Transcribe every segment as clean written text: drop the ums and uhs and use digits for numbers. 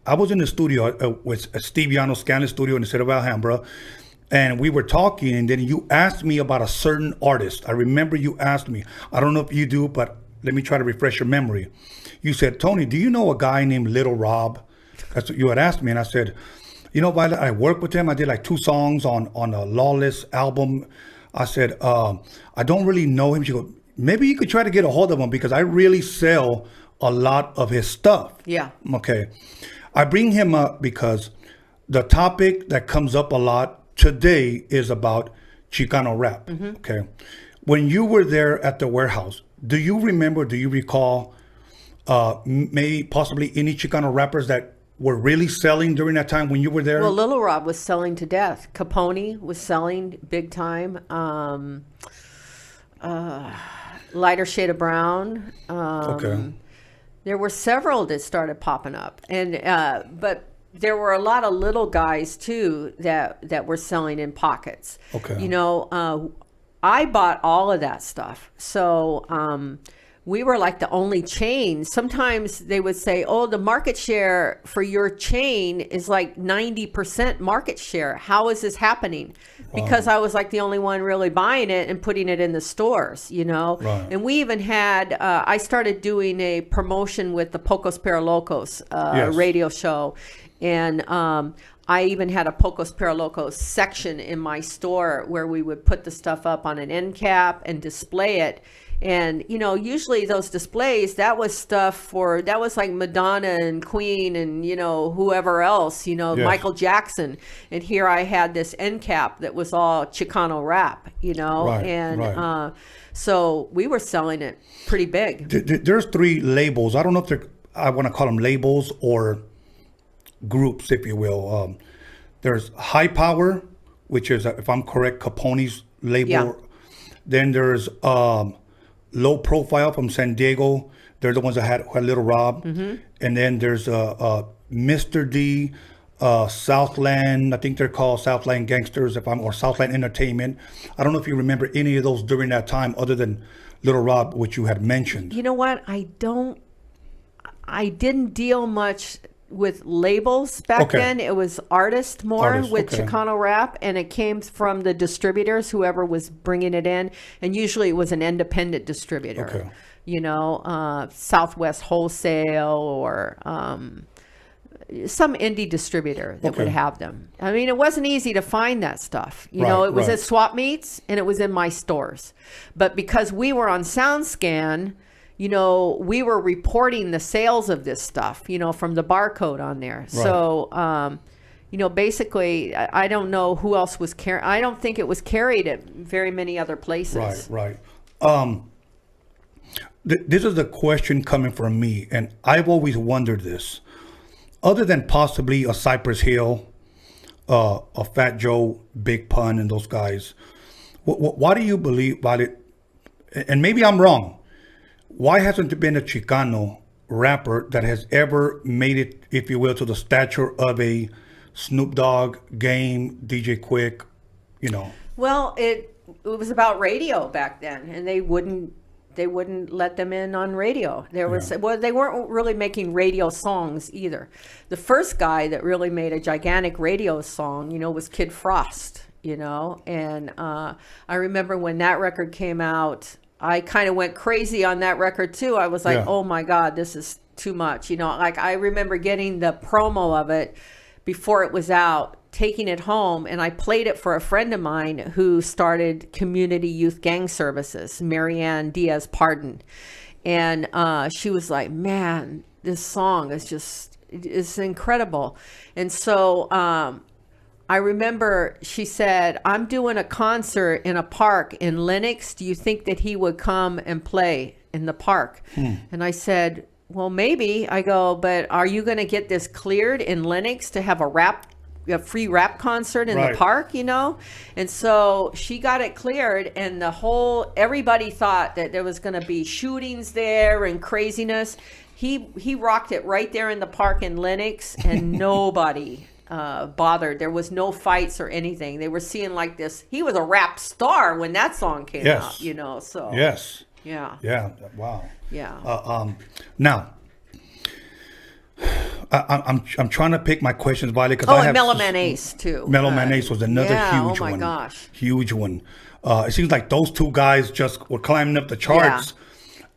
I was in the studio with Steve Yano's Scanlon studio in the city of Alhambra, and we were talking, and then you asked me about a certain artist. I remember you asked me. I don't know if you do, but let me try to refresh your memory. You said, Tony, do you know a guy named Little Rob? That's what you had asked me, and I said, Violet, I worked with him. I did like 2 songs on a Lawless album. I said, I don't really know him. She goes, maybe you could try to get a hold of him because I really sell a lot of his stuff. Yeah. Okay. I bring him up because the topic that comes up a lot today is about Chicano rap. Mm-hmm. Okay. When you were there at the warehouse, do you recall maybe possibly any Chicano rappers that were really selling during that time when you were there? Well, Little Rob was selling to death. Capone was selling big time. Lighter Shade of Brown. Okay. There were several that started popping up, and but there were a lot of little guys too that were selling in pockets. Okay. I bought all of that stuff, so we were like the only chain. Sometimes they would say, oh, the market share for your chain is like 90% market share. How is this happening? Because I was like the only one really buying it and putting it in the stores, Right. And we even had, I started doing a promotion with the Pocos Paralocos Yes. radio show. And I even had a Pocos Paralocos section in my store where we would put the stuff up on an end cap and display it. And, usually those displays, that was like Madonna and Queen and, whoever else, Yes. Michael Jackson. And here I had this end cap that was all Chicano rap, Right, and right. so we were selling it pretty big. There's 3 labels. I don't know if I want to call them labels or groups, if you will. There's High Power, which is, if I'm correct, Capone's label. Yeah. Then there's Low Profile from San Diego. They're the ones that had Little Rob. Mm-hmm. And then there's Mr. D, Southland. I think they're called Southland Gangsters, or Southland Entertainment. I don't know if you remember any of those during that time, other than Little Rob, which you had mentioned. You know what? I didn't deal much with labels back then. It was artists more with Chicano rap, and it came from the distributors, whoever was bringing it in, and usually it was an independent distributor. Southwest Wholesale or some indie distributor that would have them. I mean, it wasn't easy to find that stuff. It was at swap meets and it was in my stores. But because we were on SoundScan, we were reporting the sales of this stuff, from the barcode on there. Right. So, basically, I don't know who else was carrying. I don't think it was carried at very many other places. Right. This is a question coming from me, and I've always wondered this. Other than possibly a Cypress Hill, a Fat Joe, Big Pun, and those guys, why do you believe about it? And maybe I'm wrong. Why hasn't there been a Chicano rapper that has ever made it, if you will, to the stature of a Snoop Dogg, Game, DJ Quick, Well, it was about radio back then, and they wouldn't let them in on radio. They weren't really making radio songs either. The first guy that really made a gigantic radio song, was Kid Frost, and I remember when that record came out, I kind of went crazy on that record too. I was like, oh my God, this is too much. I remember getting the promo of it before it was out, taking it home, and I played it for a friend of mine who started Community Youth Gang Services, Marianne Diaz Pardon. And she was like, man, this song is incredible. And so I remember she said, I'm doing a concert in a park in Lenox. Do you think that he would come and play in the park? And I said, well, maybe. I go, but are you going to get this cleared in Lenox to have a free rap concert in the park, And so she got it cleared, and everybody thought that there was going to be shootings there and craziness. He rocked it right there in the park in Lenox, and nobody bothered. There was no fights or anything. They were seeing like this. He was a rap star when that song came out, so. Yes. Yeah. Yeah. Wow. Yeah. Now, I'm trying to pick my questions, Violet, because Oh, I and have Mellow Man Ace too. Mellow Man Ace was another yeah, huge oh my one. gosh. Huge one. It seems like those two guys just were climbing up the charts.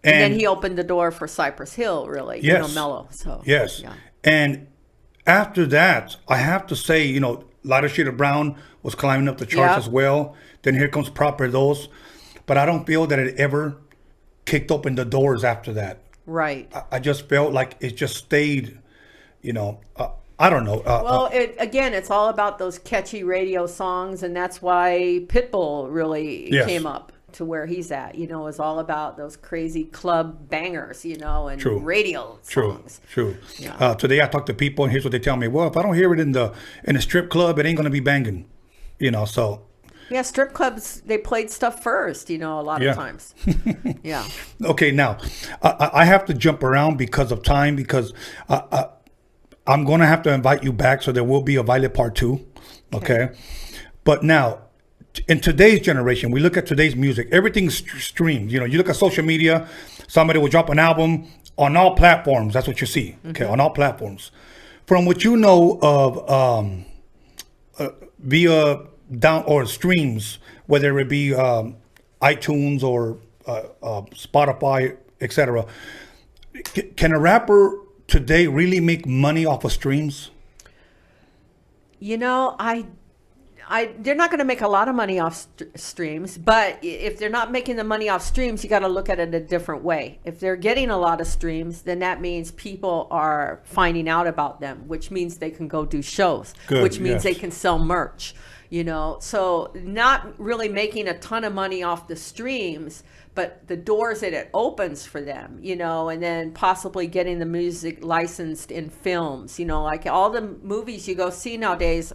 And then he opened the door for Cypress Hill, really. Yes. Mellow. So Yes. yeah. And after that, I have to say, Lighter Shade of Brown was climbing up the charts Yep. as well. Then here comes Proper Those. But I don't feel that it ever kicked open the doors after that. Right. I just felt like it just stayed, I don't know. Well, it's all about those catchy radio songs, and that's why Pitbull really Yes. came up to where he's at. It's all about those crazy club bangers, and True. radio True, songs. true. Yeah. Today I talk to people, and here's what they tell me. Well, if I don't hear it in the strip club, it ain't gonna be banging. So. Yeah, strip clubs, they played stuff first, a lot Yeah. of times. Yeah. Okay, now I have to jump around because of time, because I'm going to have to invite you back, so there will be a Violet Part 2. Okay. But now, in today's generation, we look at today's music, everything's streamed. You look at social media, somebody will drop an album on all platforms. That's what you see. Okay, on all platforms. From what you know of via down or streams, whether it be iTunes or Spotify, etc. Can a rapper today really make money off of streams? They're not going to make a lot of money off streams, but if they're not making the money off streams, you got to look at it a different way. If they're getting a lot of streams, then that means people are finding out about them, which means they can go do shows, Good, which means yes. they can sell merch. So not really making a ton of money off the streams, but the doors that it opens for them, and then possibly getting the music licensed in films, like all the movies you go see nowadays,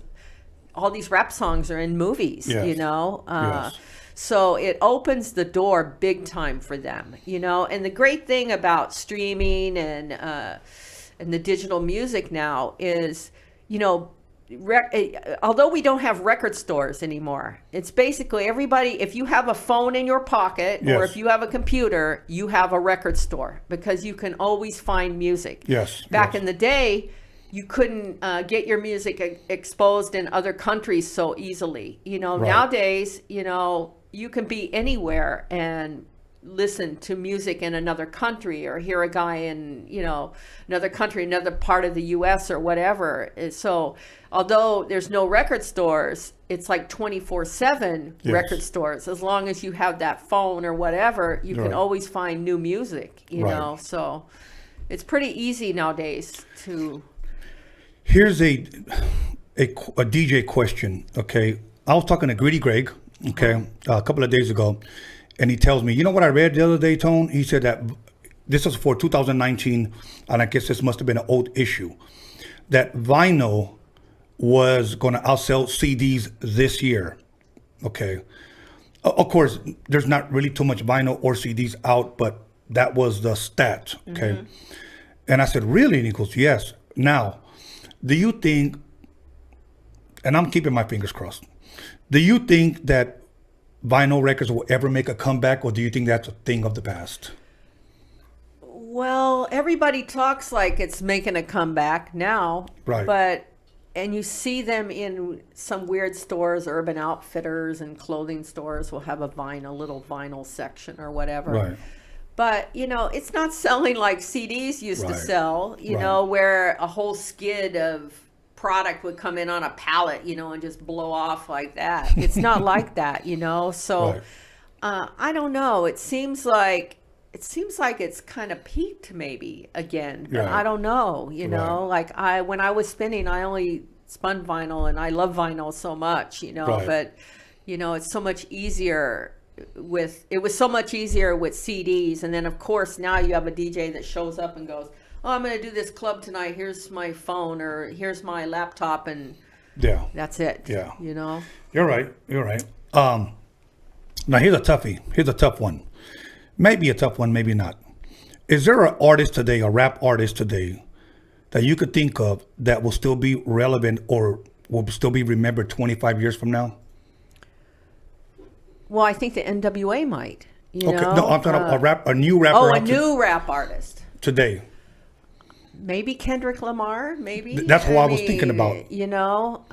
all these rap songs are in movies, Yes. Yes. So it opens the door big time for them, and the great thing about streaming and the digital music now is, although we don't have record stores anymore, it's basically everybody, if you have a phone in your pocket or Yes. if you have a computer, you have a record store, because you can always find music. Yes. Back yes. in the day, you couldn't get your music exposed in other countries so easily. Nowadays, you can be anywhere and listen to music in another country, or hear a guy in, another country, another part of the US or whatever. So although there's no record stores, it's like 24/7 Yes. record stores. As long as you have that phone or whatever, you Right. can always find new music, Right. So it's pretty easy nowadays to... Here's a DJ question. Okay, I was talking to Greedy Greg. Okay, a couple of days ago, and he tells me, you know what I read the other day, Tone? He said that this was for 2019, and I guess this must have been an old issue, that vinyl was going to outsell CDs this year. Okay, of course, there's not really too much vinyl or CDs out, but that was the stat. Okay, and I said, really? And he goes, yes. Now, do you think, and I'm keeping my fingers crossed, do you think that vinyl records will ever make a comeback, or do you think that's a thing of the past? Well, everybody talks like it's making a comeback now. Right. And you see them in some weird stores, Urban Outfitters and clothing stores will have a little vinyl section or whatever. Right. But, it's not selling like CDs used to Right. sell, Right. where a whole skid of product would come in on a pallet, and just blow off like that. It's not like that, So Right. I don't know. It seems like it's kind of peaked maybe again, but Right. I don't know, Right. like when I was spinning, I only spun vinyl, and I love vinyl so much, Right. but it's so much easier it was so much easier with CDs. And then of course now you have a DJ that shows up and goes, oh, I'm going to do this club tonight. Here's my phone, or here's my laptop, and Yeah. that's it. Yeah. You're right. Now here's a toughie. Here's a tough one. Maybe a tough one, maybe not. Is there an artist today, a rap artist today, that you could think of that will still be relevant or will still be remembered 25 years from now? Well, I think the N.W.A. might. No, I'm talking about a new rapper. Oh, a new rap artist. Today. maybe Kendrick Lamar, maybe. That's who I was thinking about. You know,